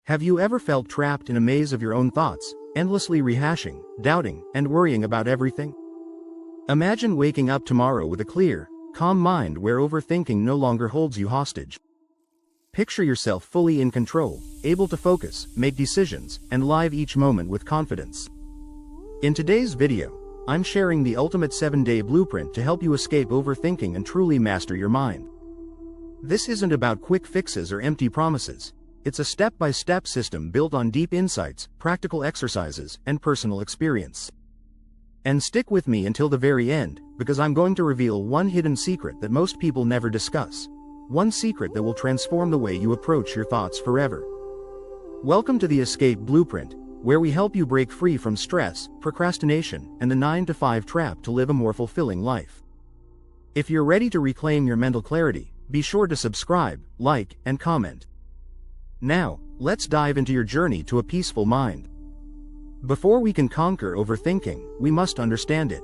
Have you ever felt trapped in a maze of your own thoughts, endlessly rehashing, doubting, and worrying about everything? Imagine waking up tomorrow with a clear, calm mind where overthinking no longer holds you hostage. Picture yourself fully in control, able to focus, make decisions, and live each moment with confidence. In today's video, I'm sharing the ultimate 7-day blueprint to help you escape overthinking and truly master your mind. This isn't about quick fixes or empty promises. It's a step-by-step system built on deep insights, practical exercises, and personal experience. And stick with me until the very end, because I'm going to reveal one hidden secret that most people never discuss. One secret that will transform the way you approach your thoughts forever. Welcome to the Escape Blueprint, where we help you break free from stress, procrastination, and the 9-to-5 trap to live a more fulfilling life. If you're ready to reclaim your mental clarity, be sure to subscribe, like, and comment. Now, let's dive into your journey to a peaceful mind. Before we can conquer overthinking, we must understand it.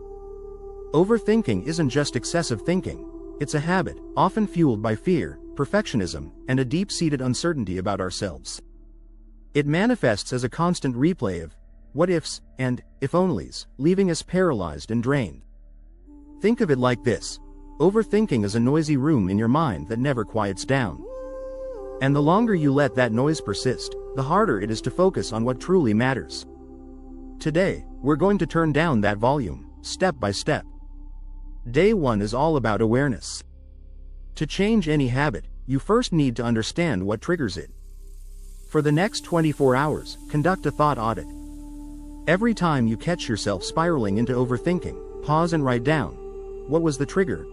Overthinking isn't just excessive thinking. It's a habit, often fueled by fear, perfectionism, and a deep-seated uncertainty about ourselves. It manifests as a constant replay of what-ifs and if-onlys, leaving us paralyzed and drained. Think of it like this. Overthinking is a noisy room in your mind that never quiets down. And the longer you let that noise persist, the harder it is to focus on what truly matters. Today, we're going to turn down that volume, step by step. Day 1 is all about awareness. To change any habit, you first need to understand what triggers it. For the next 24 hours, conduct a thought audit. Every time you catch yourself spiraling into overthinking, pause and write down. What was the trigger?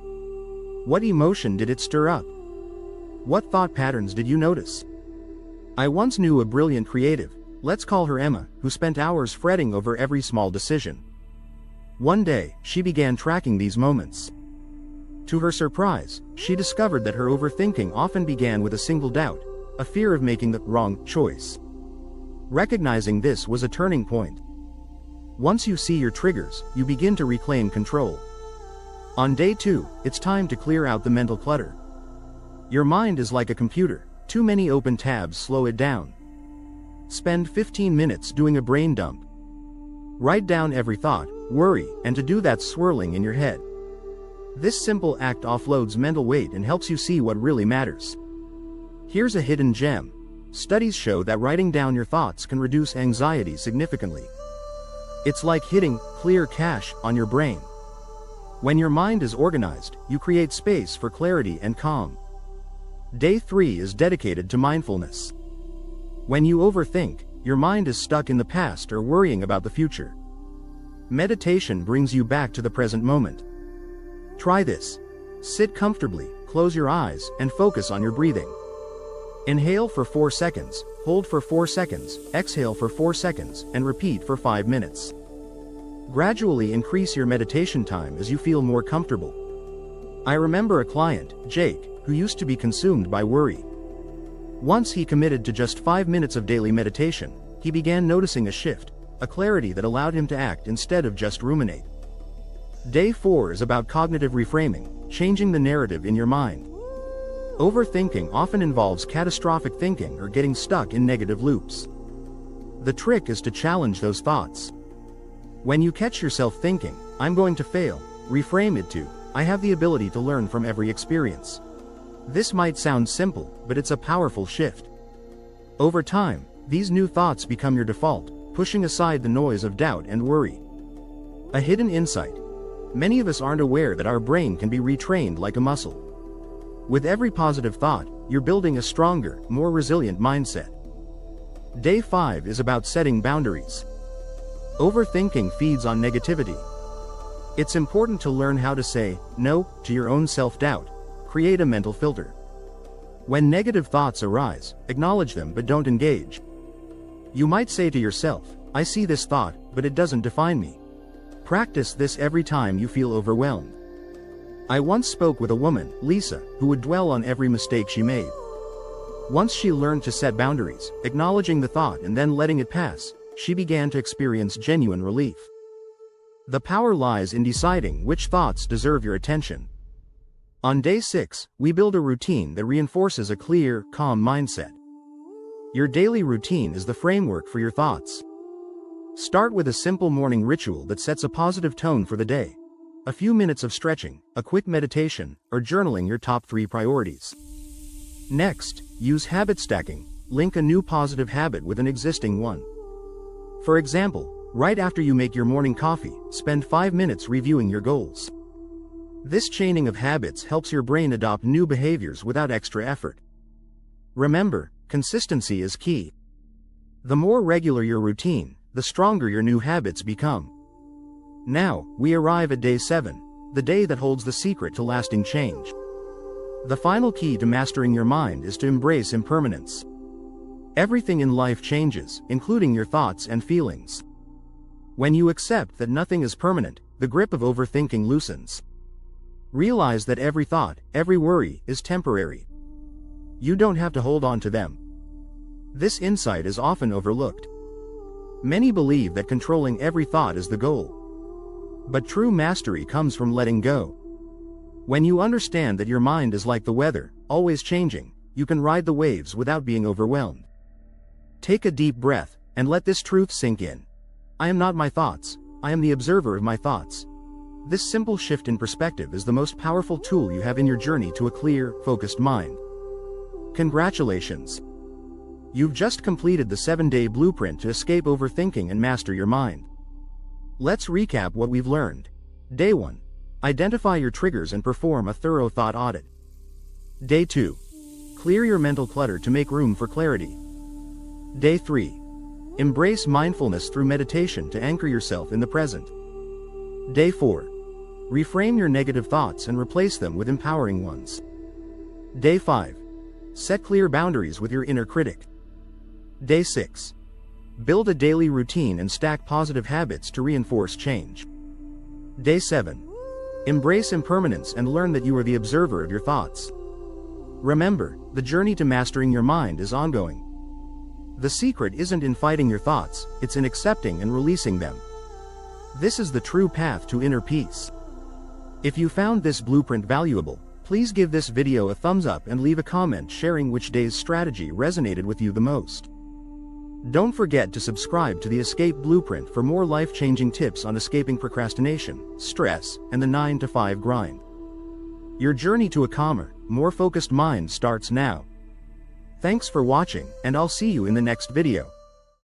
What emotion did it stir up? What thought patterns did you notice? I once knew a brilliant creative, let's call her Emma, who spent hours fretting over every small decision. One day, she began tracking these moments. To her surprise, she discovered that her overthinking often began with a single doubt, a fear of making the wrong choice. Recognizing this was a turning point. Once you see your triggers, you begin to reclaim control. On day 2, it's time to clear out the mental clutter. Your mind is like a computer, too many open tabs slow it down. Spend 15 minutes doing a brain dump. Write down every thought, worry, and to-do that's swirling in your head. This simple act offloads mental weight and helps you see what really matters. Here's a hidden gem. Studies show that writing down your thoughts can reduce anxiety significantly. It's like hitting clear cache on your brain. When your mind is organized, you create space for clarity and calm. Day 3 is dedicated to mindfulness. When you overthink, your mind is stuck in the past or worrying about the future. Meditation brings you back to the present moment. Try this. Sit comfortably, close your eyes, and focus on your breathing. Inhale for 4 seconds, hold for 4 seconds, exhale for 4 seconds, and repeat for 5 minutes. Gradually increase your meditation time as you feel more comfortable. I remember a client, Jake, who used to be consumed by worry. Once he committed to just 5 minutes of daily meditation, he began noticing a shift, a clarity that allowed him to act instead of just ruminate. Day 4 is about cognitive reframing, changing the narrative in your mind. Overthinking often involves catastrophic thinking or getting stuck in negative loops. The trick is to challenge those thoughts. When you catch yourself thinking, "I'm going to fail," reframe it to, "I have the ability to learn from every experience." This might sound simple, but it's a powerful shift. Over time, these new thoughts become your default, pushing aside the noise of doubt and worry. A hidden insight. Many of us aren't aware that our brain can be retrained like a muscle. With every positive thought, you're building a stronger, more resilient mindset. Day 5 is about setting boundaries. Overthinking feeds on negativity. It's important to learn how to say no to your own self-doubt. Create a mental filter. When negative thoughts arise, acknowledge them but don't engage. You might say to yourself, "I see this thought, but it doesn't define me." Practice this every time you feel overwhelmed. I once spoke with a woman, Lisa, who would dwell on every mistake she made. Once she learned to set boundaries, acknowledging the thought and then letting it pass, she began to experience genuine relief. The power lies in deciding which thoughts deserve your attention. On day 6, we build a routine that reinforces a clear, calm mindset. Your daily routine is the framework for your thoughts. Start with a simple morning ritual that sets a positive tone for the day. A few minutes of stretching, a quick meditation, or journaling your top 3 priorities. Next, use habit stacking. Link a new positive habit with an existing one. For example, right after you make your morning coffee, spend 5 minutes reviewing your goals. This chaining of habits helps your brain adopt new behaviors without extra effort. Remember, consistency is key. The more regular your routine, the stronger your new habits become. Now, we arrive at day 7, the day that holds the secret to lasting change. The final key to mastering your mind is to embrace impermanence. Everything in life changes, including your thoughts and feelings. When you accept that nothing is permanent, the grip of overthinking loosens. Realize that every thought, every worry, is temporary. You don't have to hold on to them. This insight is often overlooked. Many believe that controlling every thought is the goal. But true mastery comes from letting go. When you understand that your mind is like the weather, always changing, you can ride the waves without being overwhelmed. Take a deep breath, and let this truth sink in. I am not my thoughts, I am the observer of my thoughts. This simple shift in perspective is the most powerful tool you have in your journey to a clear, focused mind. Congratulations! You've just completed the 7-day blueprint to escape overthinking and master your mind. Let's recap what we've learned. Day 1. Identify your triggers and perform a thorough thought audit. Day 2. Clear your mental clutter to make room for clarity. Day 3. Embrace mindfulness through meditation to anchor yourself in the present. Day 4. Reframe your negative thoughts and replace them with empowering ones. Day 5. Set clear boundaries with your inner critic. Day 6. Build a daily routine and stack positive habits to reinforce change. Day 7. Embrace impermanence and learn that you are the observer of your thoughts. Remember, the journey to mastering your mind is ongoing. The secret isn't in fighting your thoughts, it's in accepting and releasing them. This is the true path to inner peace. If you found this blueprint valuable, please give this video a thumbs up and leave a comment sharing which day's strategy resonated with you the most. Don't forget to subscribe to the Escape Blueprint for more life-changing tips on escaping procrastination, stress, and the 9-to-5 grind. Your journey to a calmer, more focused mind starts now. Thanks for watching, and I'll see you in the next video.